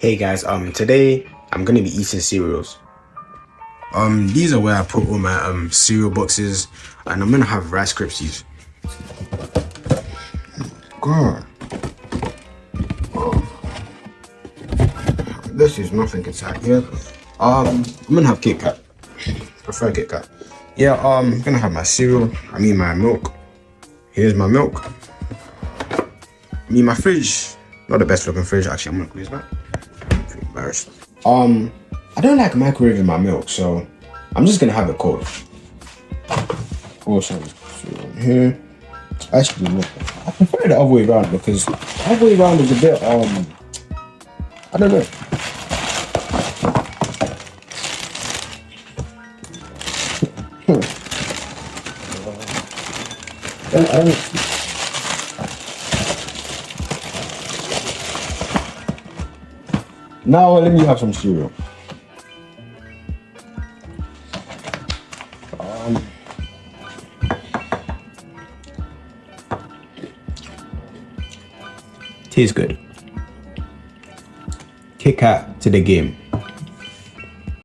Hey guys, today I'm gonna be eating cereals. These are where I put all my cereal boxes, and I'm gonna have Rice Krispies. God, this is nothing inside here. I'm gonna have Kit Kat. Prefer Kit Kat. Yeah, I'm gonna have my cereal. I mean my milk. Here's my milk. I mean my fridge. Not the best looking fridge. Actually, I'm gonna close that. I feel embarrassed. I don't like microwaving my milk, so I'm just gonna have it cold. Pour some cereal in here. Actually, no, I prefer it the other way around because the other way around is a bit I don't know. I don't. Now let me have some cereal. Tastes good. Kit Kat to the game.